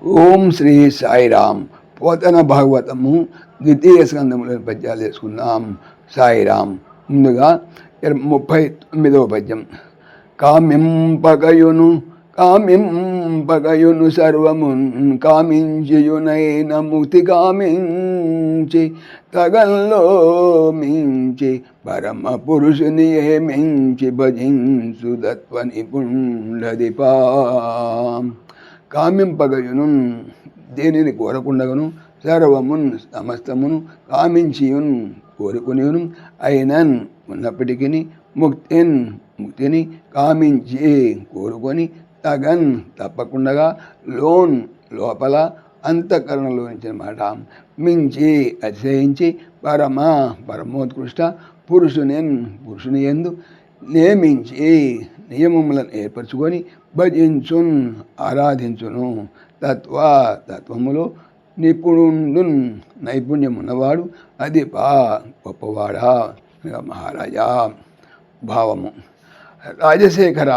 ఓం శ్రీ సాయిరామ్. పోతన భాగవతము ద్వితీయ స్కందములోని పద్యాలు చేసుకుందాం. సాయిరామ్. ముందుగా 39వ పద్యం. కామింపగయును కామింపగయును సర్వమున్ కామించియునైన ముక్తి కామించి తగల్లో మించి పరమ పురుషుని మించి భజించు దత్వ నిపుణులదిపా. కామింపగయును దేనిని కోరకుండగను సర్వమున్ సమస్తమును కామించియున్ కోరుకునియును అయినన్ ఉన్నప్పటికీ ముక్తిని కామించి కోరుకొని తగన్ తప్పకుండా లోన్ లోపల అంతఃకరణలోంచిన మాట మించి అతిశయించి పరమోత్కృష్ట పురుషుని యందు నియమించి నియమములను ఏర్పరచుకొని భజించున్ ఆరాధించును. తత్వములో నైపుణ్యమున్నవాడు అది గొప్పవాడా మహారాజా. భావము. రాజశేఖర,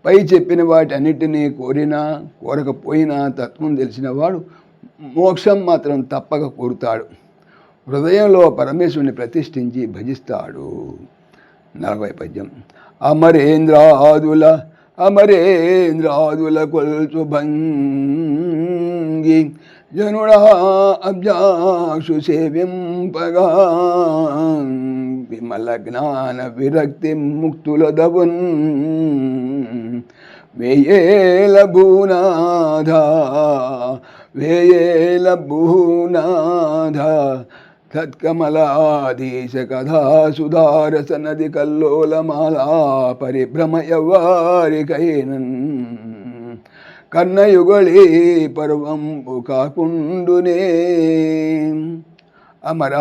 పై చెప్పిన వాటి అన్నిటినీ కోరకపోయినా తత్వం తెలిసినవాడు మోక్షం మాత్రం తప్పక కోరుతాడు. హృదయంలో పరమేశ్వరుని ప్రతిష్ఠించి భజిస్తాడు. 40వ పద్యం. అమరేంద్రాదుల కొల్చు భంగి జనుడా అబ్జాక్షు సేవింపగా విమల జ్ఞాన విరక్తి ముక్తుల దవున్ వేయేల భూనాథ తత్కమలాధీశ కథా సుధారస నది కల్లోలమాలా పరిభ్రమయవారికైనన్ కర్ణయుగళీ పర్వంబు కాకుండునే. అమర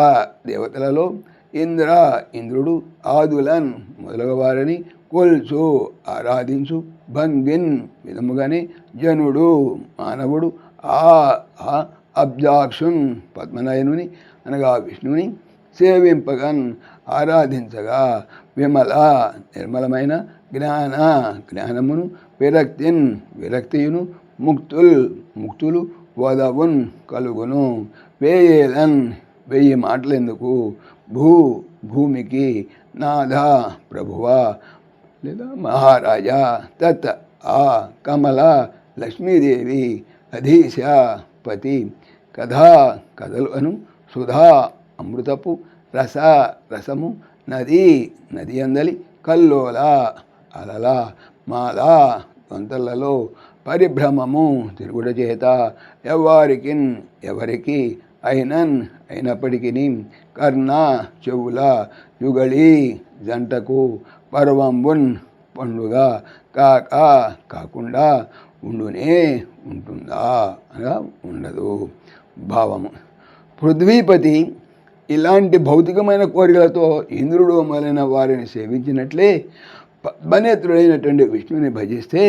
దేవతలలో ఇంద్రుడు ఆదులన్ మొదలగవారని కొల్చు ఆరాధించు భంగిన్ విధముగానే జనుడు మానవుడు అబ్జాక్షున్ పద్మనయనుని అనగా విష్ణుని సేవింపగన్ ఆరాధించగా విమల నిర్మలమైన జ్ఞానమును విరక్తియును ముక్తులు వదవున్ కలుగును. వెయ్యి మాటలెందుకు భూమికి నాథ ప్రభువా లేదా మహారాజా. తత్ ఆ కమల లక్ష్మీదేవి అధీశ పతి కథలు అను సుధా అమృతపు రసము నది అందలి కల్లోల అలల మాల తొంతలలో పరిభ్రమము తిరుగుట చేత ఎవరికి అయినప్పటికీ కర్ణ చెవుల యుగళి జంటకు పర్వంబున్ పండుగ కాకుండా ఉంటుందా అనగా ఉండదు. భావము. పృథ్వీపతి ఇలాంటి భౌతికమైన కోరికలతో ఇంద్రుడు మొదలైన వారిని సేవించినట్లే పద్మనేత్రుడైనటువంటి విష్ణుని భజిస్తే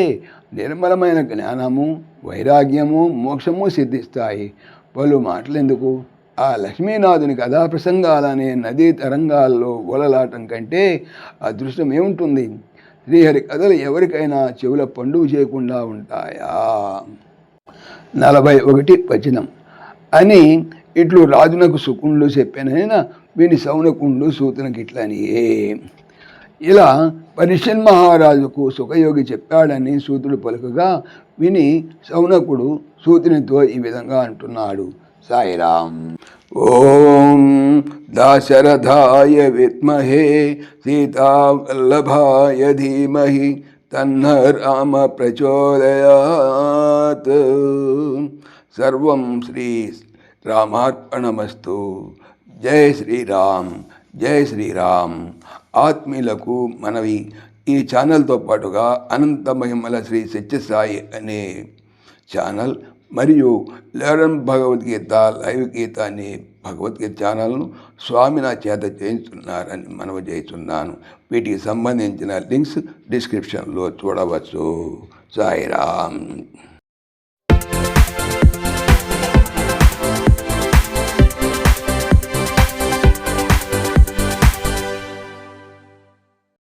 నిర్మలమైన జ్ఞానము వైరాగ్యము మోక్షము సిద్ధిస్తాయి. పలు మాటలెందుకు, ఆ లక్ష్మీనాథుని కథా ప్రసంగాలనే నదీ తరంగాల్లో ఓలలాటం కంటే అదృష్టం ఏముంటుంది? శ్రీహరి కథలు ఎవరికైనా చెవుల పండుగ చేయకుండా ఉంటాయా? 41 వచనం. అని ఇట్లు రాజునకు సుకుండు చెప్పానైనా విని సౌనకుండు సూతునకి ఇట్లనియే. ఇలా పరీక్షన్ మహారాజుకు సుఖయోగి చెప్పాడని సూతుడు పలుకగా విని సౌనకుడు సూతునితో ఈ విధంగా అంటున్నాడు. సాయిరామ్. ఓం దాశరథాయ విద్మహే సీతావల్లభాయ ధీమహి తన్న రామ ప్రచోదయాత్. సర్వం శ్రీ రామార్పణమస్తు. జై శ్రీరామ్. జై శ్రీరామ్. ఆత్మీయులకు మనవి, ఈ ఛానల్తో పాటుగా అనంత మహిమల శ్రీ సత్యసాయి అనే ఛానల్ మరియు లెరన్ భగవద్గీత లైవ్ గీత అనే భగవద్గీత ఛానల్ను స్వామి నా చేత చేయించున్నారని మనవి చేస్తున్నాను. వీటికి సంబంధించిన లింక్స్ డిస్క్రిప్షన్లో చూడవచ్చు. సాయిరామ్.